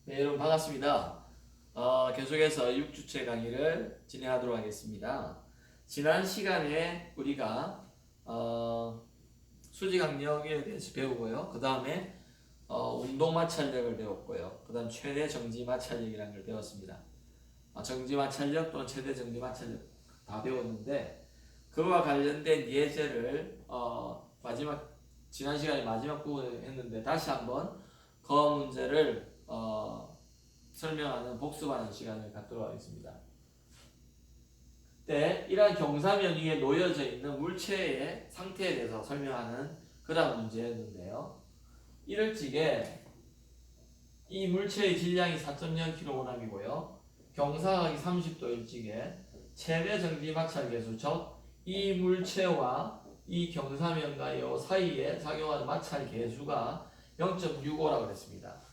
네, 여러분 반갑습니다. 계속해서 6주째 강의를 진행하도록 하겠습니다. 지난 시간에 우리가 수직 강력에 대해서 배우고요. 그 다음에 운동 마찰력을 배웠고요. 그 다음 최대 정지 마찰력이라는 걸 배웠습니다. 정지 마찰력 또는 최대 정지 마찰력 다 배웠는데 그와 관련된 예제를 지난 시간에 마지막 부분에 했는데 다시 한번 그 문제를 설명하는 복습하는 시간을 갖도록 하겠습니다. 네, 이러한 경사면 위에 놓여져 있는 물체의 상태에 대해서 설명하는 그런 문제였는데요. 이럴 적에 이 물체의 질량이 4.0kg이고요. 경사각이 30도일 적에 최대 정지 마찰 계수, 즉 이 물체와 이 경사면과 이 사이에 작용하는 마찰 계수가 0.65라고 그랬습니다.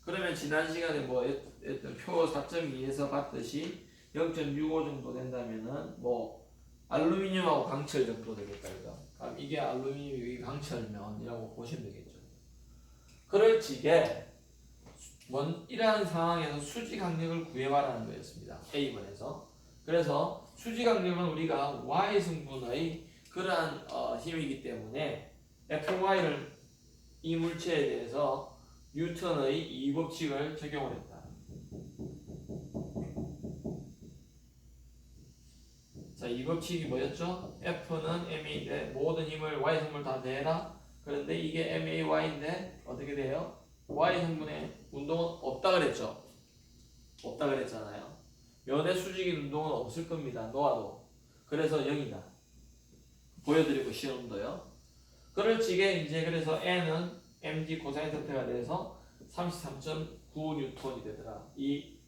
그러면 지난 시간에 표 4.2에서 봤듯이 0.65 정도 된다면은 알루미늄하고 강철 정도 되겠다, 그죠? 그럼 이게 알루미늄이 강철면이라고 보시면 되겠죠. 그럴 적에 이러한 상황에서 수지 강력을 구해봐라는 거였습니다. A번에서. 그래서 수지 강력은 우리가 Y 승분의 그러한 힘이기 때문에 Fy를 이 물체에 대해서 뉴턴의 이 법칙을 적용을 했다. 자, 이 법칙이 뭐였죠? F는 ma인데 모든 힘을 Y 승분을 다 내라. 그런데 이게 may인데 어떻게 돼요? Y 승분의 운동은 없다 그랬죠? 없다 그랬잖아요. 면의 수직인 운동은 없을 겁니다. 놓아도. 그래서 0이다. 보여드리고 시험도요. 그럴 적에 이제 그래서 N은 mg 코사인 θ가 돼서 33.9N이 되더라. 이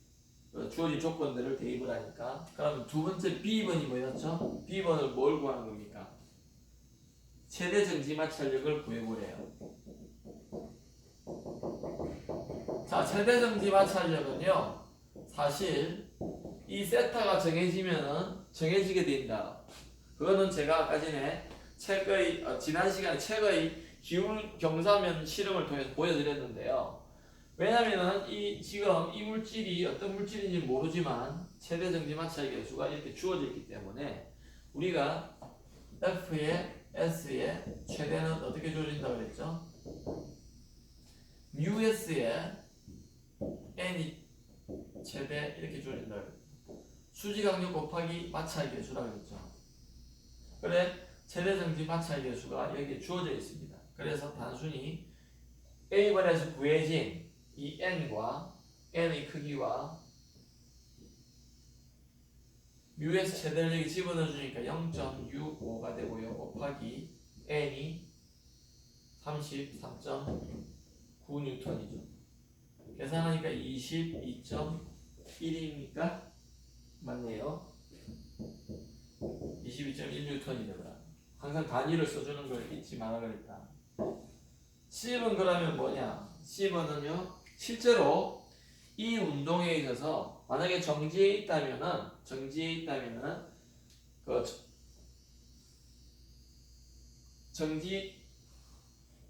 주어진 조건들을 대입을 하니까. 그럼 두 번째 B번이 뭐였죠? B번을 뭘 구하는 겁니까? 최대 정지 마찰력을 구해보래요. 자, 최대 정지 마찰력은요, 사실 이 세타가 정해지게 된다. 그거는 제가 아까 전에 지난 시간에 책의 기울 경사면 실험을 통해서 보여드렸는데요. 왜냐면은 지금 이 물질이 어떤 물질인지 모르지만 최대 정지 마찰 계수가 이렇게 주어져 있기 때문에 우리가 F의 S의 최대는 어떻게 주어진다고 그랬죠? μS의 N이 최대 이렇게 주어진다고 그랬죠. 수지 강력 곱하기 마찰 계수라고 그랬죠. 그래, 최대 정지 마찰 계수가 여기에 주어져 있습니다. 그래서 단순히 A번에서 구해진 이 N과 N의 크기와 μS 최대를 여기 집어넣어주니까 0.65가 되고요. 곱하기 N이 33.9N이죠. 계산하니까 22.1입니까? 맞네요. 22.1N이 되더라. 항상 단위를 써주는 걸 잊지 말아 그랬다. C번 그러면 뭐냐? C번은요, 실제로 이 운동에 있어서 만약에 정지에 있다면은 그 정지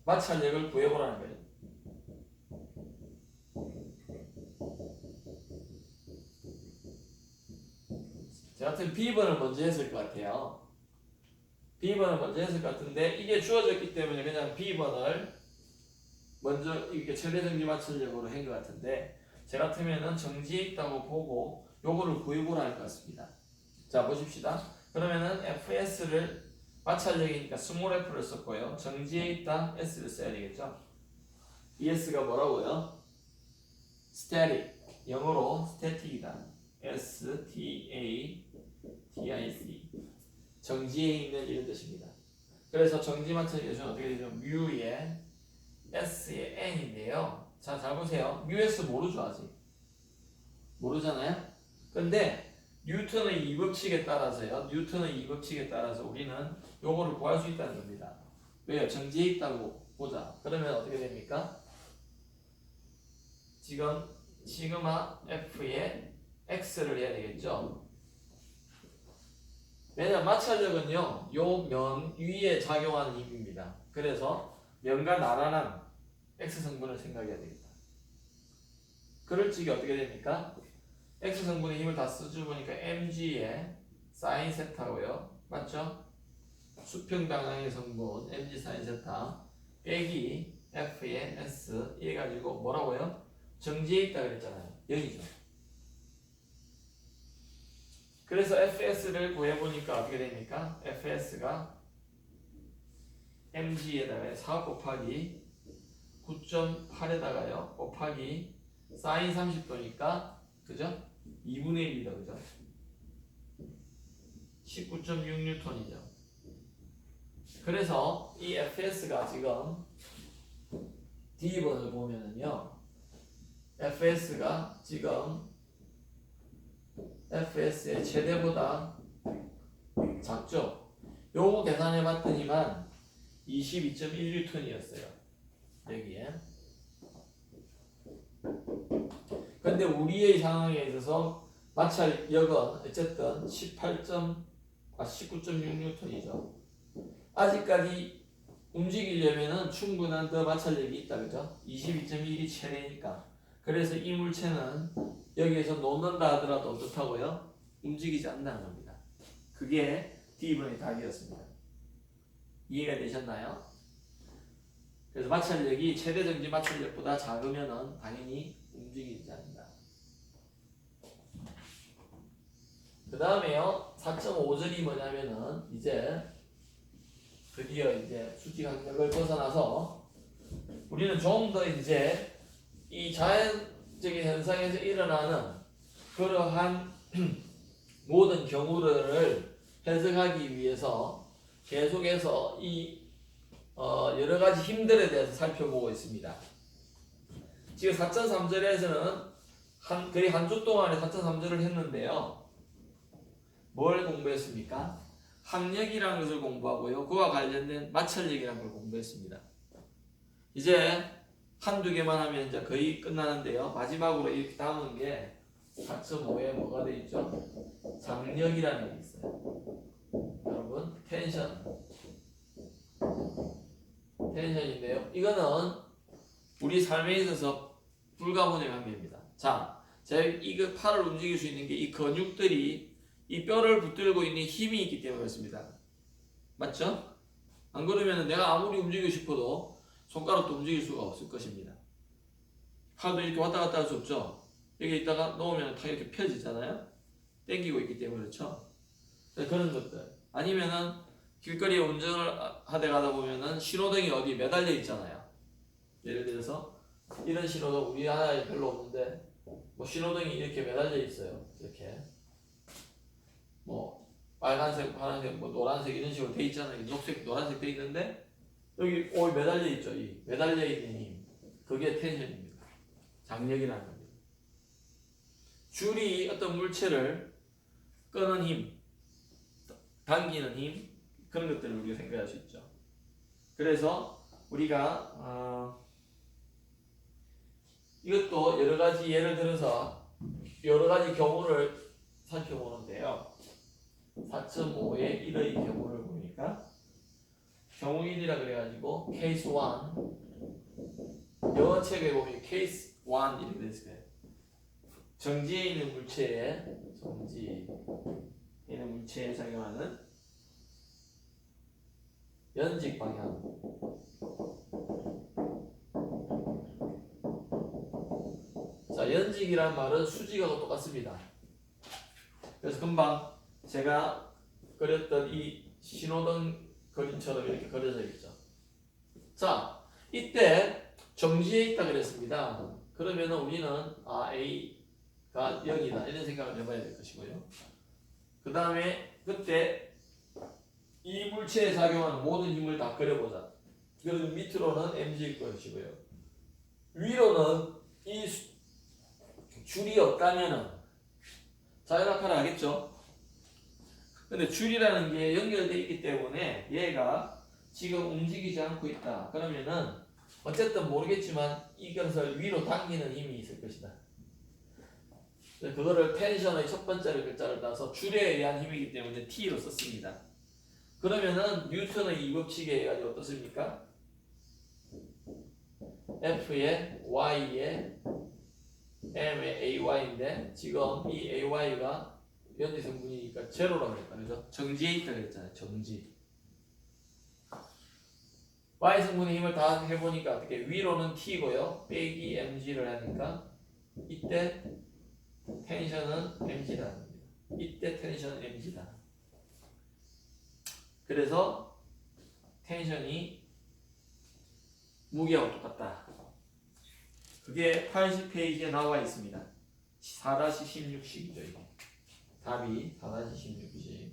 마찰력을 구해보라는 거예요. 저 같은 B번을 먼저 했을 것 같아요. B번을 먼저 했을 것 같은데 이게 주어졌기 때문에 그냥 B번을 먼저 이렇게 최대 정지 마찰력으로 한 것 같은데 제 같으면은 정지에 있다고 보고 요거를 구입을 할 것 같습니다. 자, 보십시다. 그러면은 FS를 마찰력이니까 스몰 f를 썼고요. 정지에 있다 S를 써야 되겠죠. ES가 뭐라고요? static, 영어로 static이다. STATIC, 정지에 있는 이런 뜻입니다. 그래서 정지 마찰 계수는 어떻게 되죠? 뮤의 S의 N인데요. 자, 잘 보세요. μS 모르죠, 아직. 모르잖아요? 근데 뉴턴의 이 법칙에 따라서 우리는 요거를 구할 수 있다는 겁니다. 왜요? 정지에 있다고 보자. 그러면 어떻게 됩니까? 지금 시그마 F의 X를 해야 되겠죠? 왜냐면 마찰력은요, 요 면 위에 작용하는 힘입니다. 그래서 면과 나란한 X성분을 생각해야 되겠다. 그럴 적에 어떻게 됩니까? x 성분의 힘을 다 써주보니까 mg의 사인 세타고요. 맞죠? 수평 방향의 성분 mg 사인 세타 빼기 f의 s 이래 가지고 뭐라고요? 정지해 있다 그랬잖아요. 여기죠. 그래서 fs를 구해보니까 어떻게 됩니까? fs가 mg에다가 4 곱하기 9.8에다가요 곱하기 사인 30도니까 그죠? 2분의 1이다 그죠? 19.6N이죠. 그래서 이 fs가 지금 D번을 보면은요 fs가 지금 fs의 최대보다 작죠? 요거 계산해 봤더니만 22.1N이었어요 여기에. 근데 우리의 상황에 있어서 마찰력은 어쨌든 19.6N이죠. 아직까지 움직이려면은 충분한 더 마찰력이 있다 그죠? 22.1이 최대니까. 그래서 이 물체는 여기에서 놓는다 하더라도 어떻다고요? 움직이지 않는다는 겁니다. 그게 D번의 답이었습니다. 이해가 되셨나요? 그래서 마찰력이 최대 정지 마찰력보다 작으면은 당연히 움직이지 않는다. 그 다음에요 4.5절이 뭐냐면은 이제 드디어 이제 수직 항력을 벗어나서 우리는 좀 더 이제 이 자연적인 현상에서 일어나는 그러한 모든 경우를 해석하기 위해서 계속해서 이 여러 가지 힘들에 대해서 살펴보고 있습니다. 지금 4.3절에서는 거의 한 주 동안에 4.3절을 했는데요. 뭘 공부했습니까? 항력이라는 것을 공부하고요. 그와 관련된 마찰력이라는 걸 공부했습니다. 이제 한두 개만 하면 이제 거의 끝나는데요. 마지막으로 이렇게 남은 게 4.5에 뭐가 돼 있죠? 장력이라는 게 있어요. 여러분, 텐션인데요. 이거는 우리 삶에 있어서 불가분의 관계입니다. 자, 제가 이거 팔을 움직일 수 있는 게 이 근육들이 이 뼈를 붙들고 있는 힘이 있기 때문에 그렇습니다. 맞죠? 안 그러면 내가 아무리 움직이고 싶어도 손가락도 움직일 수가 없을 것입니다. 팔도 이렇게 왔다 갔다 할 수 없죠? 여기 있다가 놓으면 다 이렇게 펴지잖아요? 당기고 있기 때문에 그렇죠? 그런 것들. 아니면은 길거리에 운전을 하다 가다 보면은 신호등이 어디 매달려 있잖아요. 예를 들어서 이런 신호등 우리 하나에 별로 없는데 뭐 신호등이 이렇게 매달려 있어요. 이렇게 뭐 빨간색, 파란색, 뭐 노란색 이런 식으로 돼 있잖아요. 녹색, 노란색 돼 있는데 여기 매달려 있죠. 이 매달려 있는 힘. 그게 텐션입니다. 장력이라는 겁니다. 줄이 어떤 물체를 끄는 힘, 당기는 힘 그런 것들을 우리가 생각할 수 있죠. 그래서 우리가 이것도 여러 가지 예를 들어서 여러 가지 경우를 살펴보는데요. 4.5의 1의 경우를 보니까 경우 1이라 그래가지고 케이스 1 영어 책에 보면 케이스 1 이렇게 되어 있어요. 정지해 있는 물체에 작용하는 연직 방향 자, 연직이란 말은 수직하고 똑같습니다. 그래서 금방 제가 그렸던 이 신호등 그림처럼 이렇게 그려져 있죠. 자, 이때 정지해 있다 그랬습니다. 그러면 우리는 A가 0이다 이런 생각을 해봐야 될 것이고요. 그 다음에 그때 이 물체에 작용하는 모든 힘을 다 그려보자. 그러면 밑으로는 mg일 것이고요. 위로는 이 줄이 없다면은 자연학파를 하겠죠. 근데 줄이라는 게 연결되어 있기 때문에 얘가 지금 움직이지 않고 있다. 그러면은 어쨌든 모르겠지만 이것을 위로 당기는 힘이 있을 것이다. 그거를 텐션의 첫 번째 글자를 따서 줄에 의한 힘이기 때문에 T로 썼습니다. 그러면은 뉴턴의 이 법칙에 의하여 어떻습니까? F의 Y의 MAY인데 지금 이 AY가 연지 성분이니까 제로라고 했다. 그죠? 정지에 있다 그랬잖아요. 정지. Y 성분의 힘을 다 해보니까 어떻게 위로는 T고요. 빼기 mg를 하니까 이때 텐션은 mg라는 겁니다. 이때 텐션은 mg다. 그래서 텐션이 무게하고 똑같다. 그게 80페이지에 나와 있습니다. 4-16식이죠. 이게. 답이 4-16식.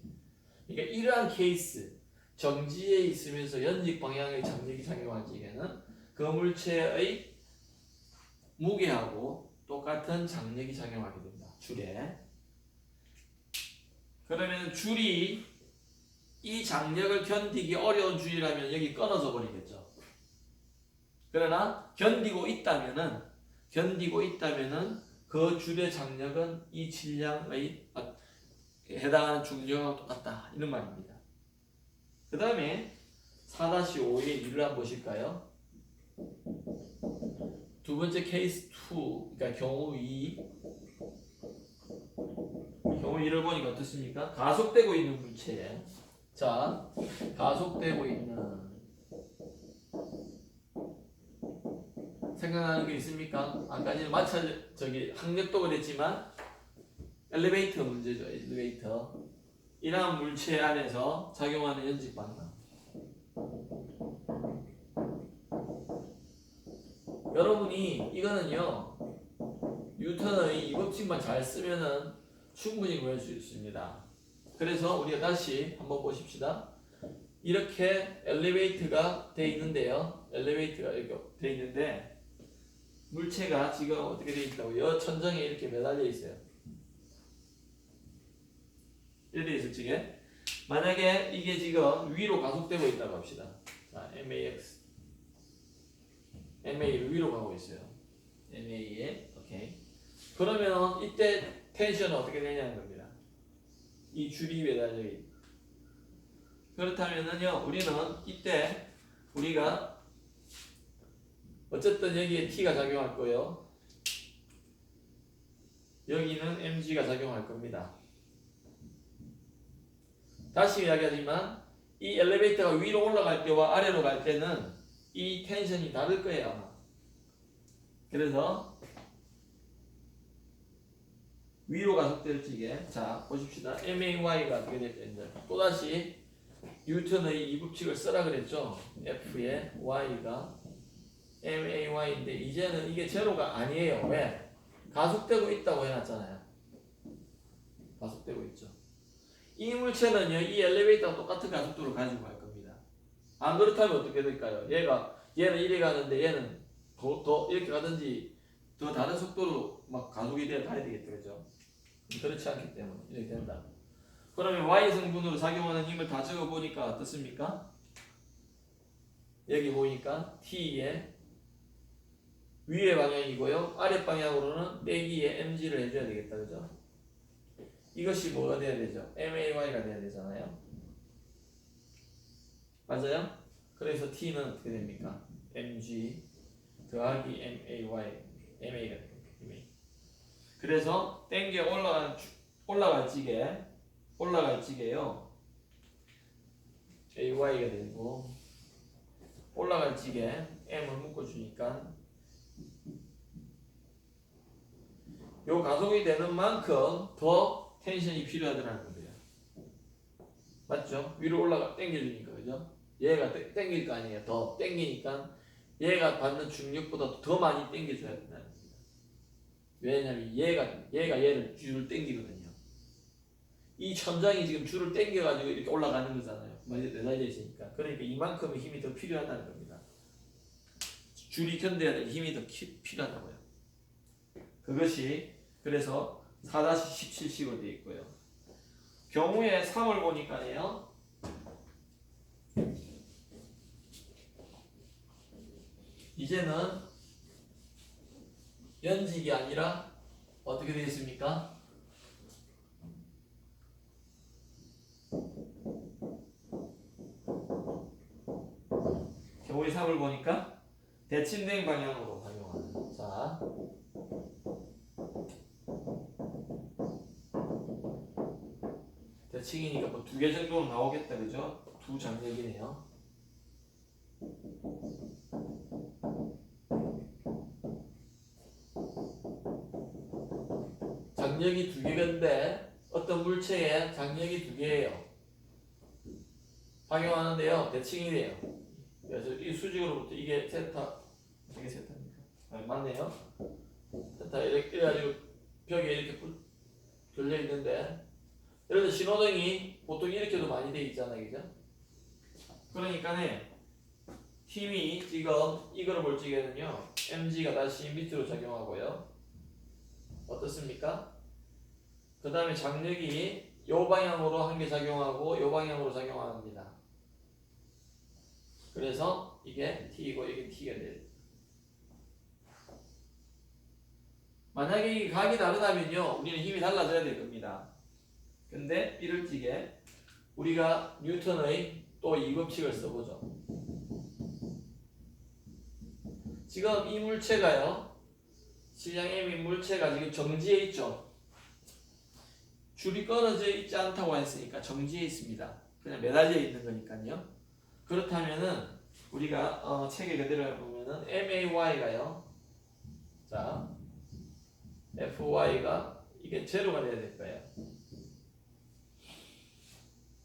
그러니까 이러한 케이스, 정지에 있으면서 연직 방향의 장력이 작용할 적에는 그 물체의 무게하고 똑같은 장력이 작용하게 됩니다. 줄에. 그러면 줄이 이 장력을 견디기 어려운 줄이라면 여기 끊어져 버리겠죠. 그러나 견디고 있다면은 그 줄의 장력은 이 질량의 해당하는 중력하고 똑같다 이런 말입니다. 그 다음에 4-5의 일을 한번 보실까요? 두 번째 케이스 2, 그러니까 경우 2. 경우 2를 보니까 어떻습니까? 가속되고 있는 물체에 자, 가속되고 있는 생각나는 게 있습니까? 아까 전에 학력도 그랬지만 엘리베이터 문제죠. 엘리베이터. 이러한 물체 안에서 작용하는 연직 방향. 여러분이 이거는요 뉴턴의 이 법칙만 잘 쓰면은 충분히 구할 수 있습니다. 그래서 우리가 다시 한번 보십시다. 이렇게 엘리베이터가 돼 있는데요. 엘리베이터가 이렇게 돼 있는데 물체가 지금 어떻게 돼 있다고요? 천정에 이렇게 매달려 있어요. 이렇게 있을 적에 만약에 이게 지금 위로 가속되고 있다고 합시다. 자, MAX MA로 위로 가고 있어요. MA에 오케이. 그러면 이때 텐션은 어떻게 되냐는 겁니다. 이 줄이 매달려 있. 그렇다면은요, 우리는 이때 우리가 어쨌든 여기에 T가 작용할 거예요. 여기는 mg가 작용할 겁니다. 다시 이야기하지만 이 엘리베이터가 위로 올라갈 때와 아래로 갈 때는 이 텐션이 다를 거예요 아마. 그래서 위로 가속될 적에 자 보십시다. MAY가 어떻게 될 때인지 또다시 뉴턴의 이 법칙을 쓰라 그랬죠. F의 Y가 MAY인데 이제는 이게 제로가 아니에요. 왜? 가속되고 있다고 해놨잖아요. 가속되고 있죠. 이 물체는요, 이 엘리베이터와 똑같은 가속도를 가지고 갈 겁니다. 안 그렇다면 어떻게 될까요? 얘는 이래 가는데 얘는 더 이렇게 가든지 더 다른 속도로 막 가속이 되어 가야 되겠죠. 그죠? 그렇지 않기 때문에 이렇게 된다. 그러면 Y 성분으로 작용하는 힘을 다 적어보니까 어떻습니까? 여기 보니까 T의 위의 방향이고요. 아래 방향으로는 빼기에 mg를 해줘야 되겠다. 그죠? 이것이 뭐가 돼야 되죠? MAY가 돼야 되잖아요. 맞아요? 그래서 T는 어떻게 됩니까? mg 더하기 MAY MA가 됩니다. MA. 그래서 땡겨 올라갈 지게요. AY가 되고 올라갈 지게 M을 묶어주니까 요 가속이 되는 만큼 더 텐션이 필요하더라는 거예요. 맞죠? 위로 당겨주니까, 그죠? 얘가 당길 거 아니에요. 더 당기니까 얘가 받는 중력보다 더 많이 당겨줘야 된다는 겁니다. 왜냐면 얘가 얘를 줄을 당기거든요. 이 천장이 지금 줄을 당겨가지고 이렇게 올라가는 거잖아요. 매달려 있으니까. 그러니까 이만큼의 힘이 더 필요하다는 겁니다. 줄이 견뎌야 될 힘이 더 필요하다고요. 그것이 그래서 4-17식으로 되어 있고요. 경우에 3을 보니까요. 이제는 연직이 아니라 어떻게 되어 있습니까? 경우의 3을 보니까 대칭된 방향으로 작용하는. 자, 대칭이니까 뭐 두 개 정도는 나오겠다, 그죠? 두 장력이네요. 장력이 두 개인데 어떤 물체에 장력이 두 개예요. 작용하는데요, 대칭이래요. 그래서 이 수직으로부터 이게 세타, 이게 세타입니까? 아, 맞네요. 세타 이렇게 해가지고 벽에 이렇게 걸려 있는데, 예를 들어 신호등이 보통 이렇게도 많이 돼 있잖아요, 그죠? 그러니까네 힘이 지금 이거를 볼 적에는요, mg가 다시 밑으로 작용하고요. 어떻습니까? 그 다음에 장력이 요 방향으로 한 개 작용하고 요 방향으로 작용합니다. 그래서 이게 t이고 이게 t가 돼요. 만약에 이 각이 다르다면요, 우리는 힘이 달라져야 될 겁니다. 근데 이럴 적에 우리가 뉴턴의 또 이 법칙을 써보죠. 지금 이 물체가요, 질량 m인 물체가 지금 정지해 있죠. 줄이 끊어져 있지 않다고 했으니까 정지해 있습니다. 그냥 매달려 있는 거니까요. 그렇다면은 우리가 책에 그대로 보면은 MAY가요. 자, FY가 이게 제로가 돼야 될 거예요.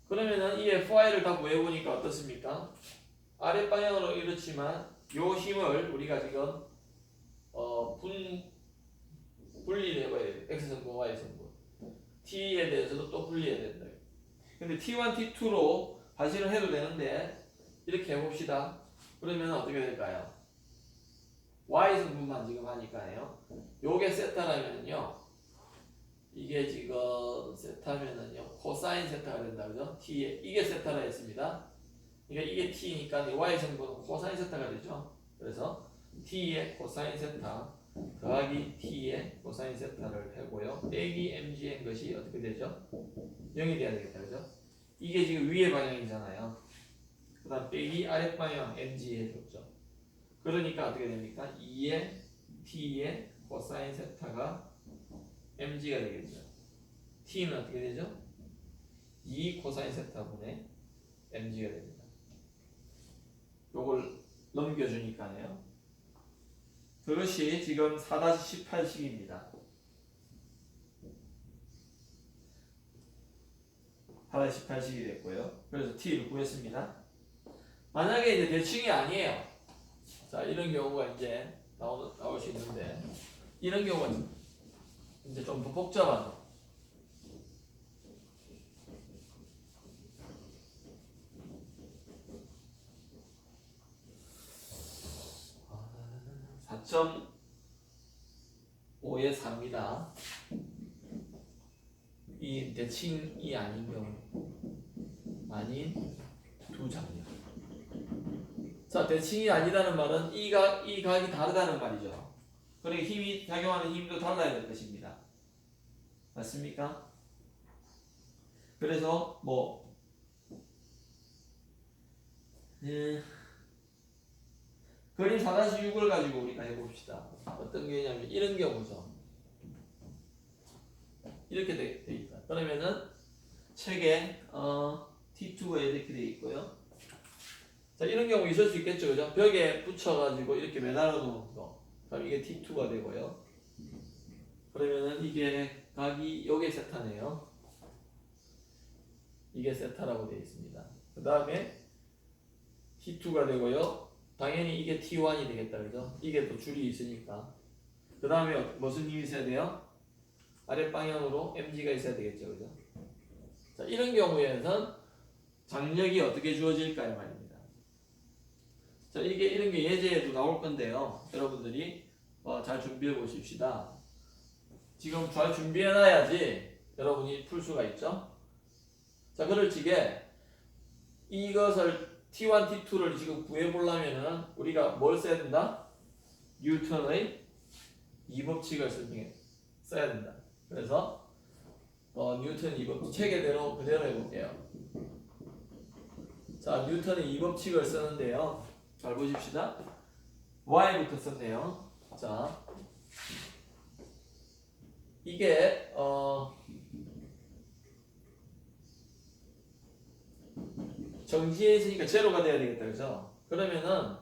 그러면은 이 FY를 다 구해보니까 어떻습니까? 아랫 방향으로 이렇지만 요 힘을 우리가 지금 분리를 해봐야 돼요. X선분, Y선분. T에 대해서도 또 분리해야 된다. 근데 T1, T2로 발신을 해도 되는데 이렇게 해봅시다. 그러면 어떻게 될까요? Y선분만 지금 하니까요. 요게 세타라면요. 이게 지금 세타면은요. 코사인 세타가 된다. 그죠? T에. 이게 세타라 했습니다. 그러니까 이게 T니까 Y선분은 코사인 세타가 되죠. 그래서 T의 코사인 세타 더하기 T의 코사인 세타를 해고요. 빼기 mg인 것이 어떻게 되죠? 0이 돼야 되겠다. 그죠? 이게 지금 위의 방향이잖아요. 그 다음 빼기 아랫 방향 mg 해줬죠. 그러니까 어떻게 됩니까? 2의 t의 코사인 세타가 mg가 되겠죠. t는 어떻게 되죠? 2 코사인 세타분의 mg가 됩니다. 요걸 넘겨주니까요. 그것이 지금 4-18식입니다. 4-18식이 됐고요. 그래서 t를 구했습니다. 만약에 이제 대칭이 아니에요. 자, 이런 경우가 이제 나올 수 있는데, 이런 경우가 이제 좀 더 복잡한 거. 아, 4.5에 4입니다. 이 대칭이 아닌 경우, 아닌 두 장력. 자, 대칭이 아니라는 말은 이 각이 다르다는 말이죠. 그러니까 힘이 작용하는 힘도 달라야 될 것입니다. 맞습니까? 그래서 그림 4-6을 가지고 우리가 해봅시다. 어떤 게냐면 이런 경우죠. 이렇게 돼 있다. 그러면은 책에 T2가 이렇게 돼 있고요. 자, 이런 경우 있을 수 있겠죠, 그죠? 벽에 붙여가지고 이렇게 매달아 놓은 거. 그럼 이게 T2가 되고요. 그러면은 이게 각이 요게 세타네요. 이게 세타라고 되어 있습니다. 그 다음에 T2가 되고요. 당연히 이게 T1이 되겠다, 그죠? 이게 또 줄이 있으니까. 그 다음에 무슨 힘이 있어야 돼요? 아랫방향으로 mg가 있어야 되겠죠, 그죠? 자, 이런 경우에는 장력이 어떻게 주어질까요, 말입니다. 자, 이런 게 예제에도 나올 건데요. 여러분들이 잘 준비해 보십시다. 지금 잘 준비해 놔야지 여러분이 풀 수가 있죠. 자, 그럴 적에 이것을 T1, T2를 지금 구해보려면은 우리가 뭘 써야 된다? 뉴턴의 이법칙을 써야 된다. 그래서 뉴턴 이법칙 체계대로 그대로 해볼게요. 자, 뉴턴의 이법칙을 쓰는데요. 잘 보십시다. Y부터 썼네요. 자, 이게 정지해 있으니까 제로가 돼야 되겠다. 그죠? 그러면은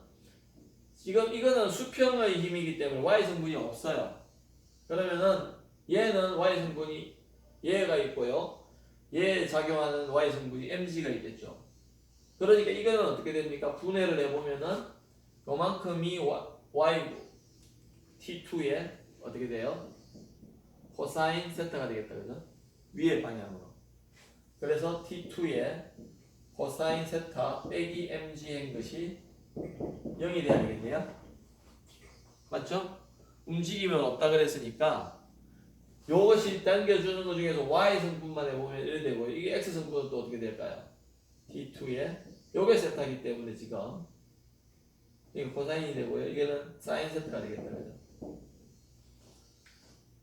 지금 이거는 수평의 힘이기 때문에 y 성분이 없어요. 그러면은 얘는 y 성분이 얘가 있고요. 얘에 작용하는 y 성분이 mg가 있겠죠. 그러니까 이거는 어떻게 됩니까? 분해를 해보면은 요만큼이 y t2에 어떻게 돼요? 코사인 세타가 되겠다. 그죠? 위의 방향으로. 그래서 t2에 코사인 세타 빼기 mg인 것이 0이 돼야 되겠네요. 맞죠? 움직이면 없다 그랬으니까 요것이 당겨주는 것 중에서 y 성분만 해보면 이래 되고 이게 x 성분은 또 어떻게 될까요? t2에 요게 세타이기 때문에 지금 이게 코사인이 되고요. 이게는 사인 세타가 되겠다. 그죠?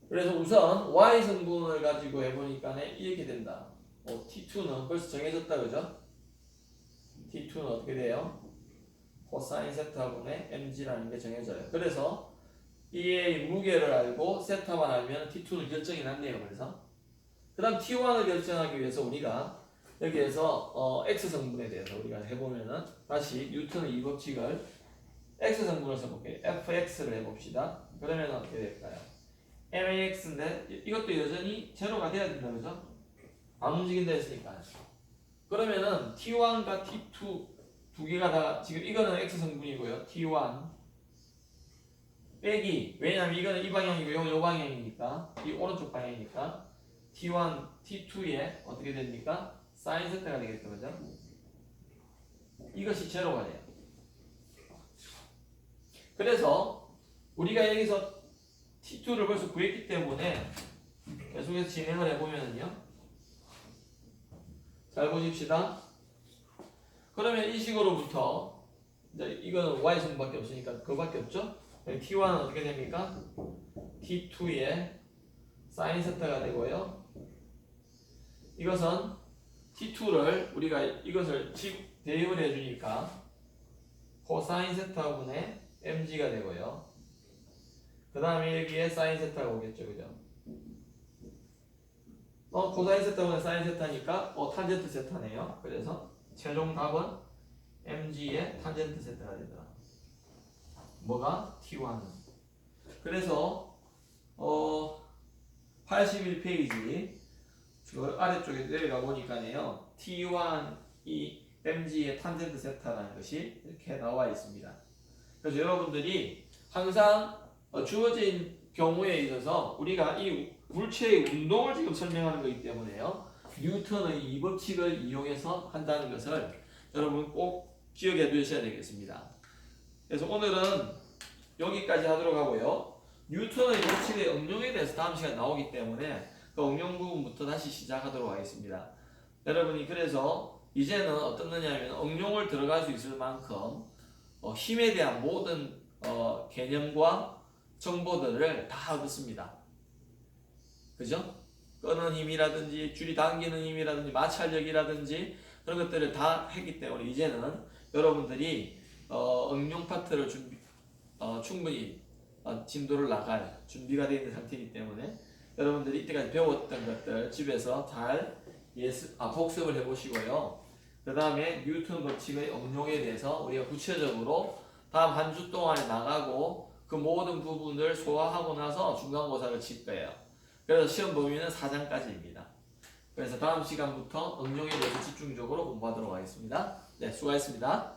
그래서 우선 y 성분을 가지고 해보니까 이렇게 된다. t2는 벌써 정해졌다. 그죠? t2는 어떻게 돼요? 코사인 세타분의 mg라는 게 정해져요. 그래서 이의 무게를 알고 세타만 알면 t2는 결정이 났네요. 그래서 그 다음 t1을 결정하기 위해서 우리가 여기에서 x 성분에 대해서 우리가 해보면은 다시 뉴턴의 이 법칙을 x 성분을 써볼게요. fx를 해봅시다. 그러면 어떻게 될까요? max인데 이것도 여전히 제로가 돼야 된다. 그죠? 안 움직인다 했으니까. 그러면은 t1과 t2 두 개가 다 지금 이거는 x 성분이고요. t1 빼기, 왜냐면 이거는 이 방향이고 이건 이 방향이니까 이 오른쪽 방향이니까 t1, t2에 어떻게 됩니까? 사인 세타가 되겠죠. 그죠? 이것이 제로가 돼요. 그래서 우리가 여기서 t2를 벌써 구했기 때문에 계속해서 진행을 해보면요. 잘 보십시다. 그러면 이 식으로부터 이제 이거는 y 성분밖에 없으니까 그거밖에 없죠? t1은 어떻게 됩니까? t2에 사인 세타가 되고요. 이것은 t2를 우리가 이것을 대입을 해주니까 코사인 세타분의 mg가 되고요. 그 다음에 여기에 사인 세타가 오겠죠. 그죠? 코사인 세타분의 사인 세타니까 탄젠트 세타네요. 그래서 최종 답은 mg의 탄젠트 세타가 되더라. 뭐가? t1은. 그래서 81페이지 그 아래쪽에 내려가 보니까요. t1 이 mg의 탄젠트 세타라는 것이 이렇게 나와 있습니다. 그래서 여러분들이 항상 주어진 경우에 있어서 우리가 이 물체의 운동을 지금 설명하는 거기 때문에요. 뉴턴의 이 법칙을 이용해서 한다는 것을 여러분 꼭 기억해 두셔야 되겠습니다. 그래서 오늘은 여기까지 하도록 하고요. 뉴턴의 법칙의 응용에 대해서 다음 시간에 나오기 때문에 그 응용 부분부터 다시 시작하도록 하겠습니다. 여러분이 그래서 이제는 어떻느냐면 응용을 들어갈 수 있을 만큼 힘에 대한 모든 개념과 정보들을 다 얻었습니다. 그죠? 끄는 힘이라든지 줄이 당기는 힘이라든지 마찰력이라든지 그런 것들을 다 했기 때문에 이제는 여러분들이 응용 파트를 충분히 진도를 나갈 준비가 되어 있는 상태이기 때문에 여러분들이 이때까지 배웠던 것들 집에서 잘 복습을 해보시고요. 그 다음에 뉴턴 법칙의 응용에 대해서 우리가 구체적으로 다음 한 주 동안에 나가고 그 모든 부분을 소화하고 나서 중간고사를 칠 거예요. 그래서 시험 범위는 4장까지입니다. 그래서 다음 시간부터 응용에 대해서 집중적으로 공부하도록 하겠습니다. 네, 수고하셨습니다.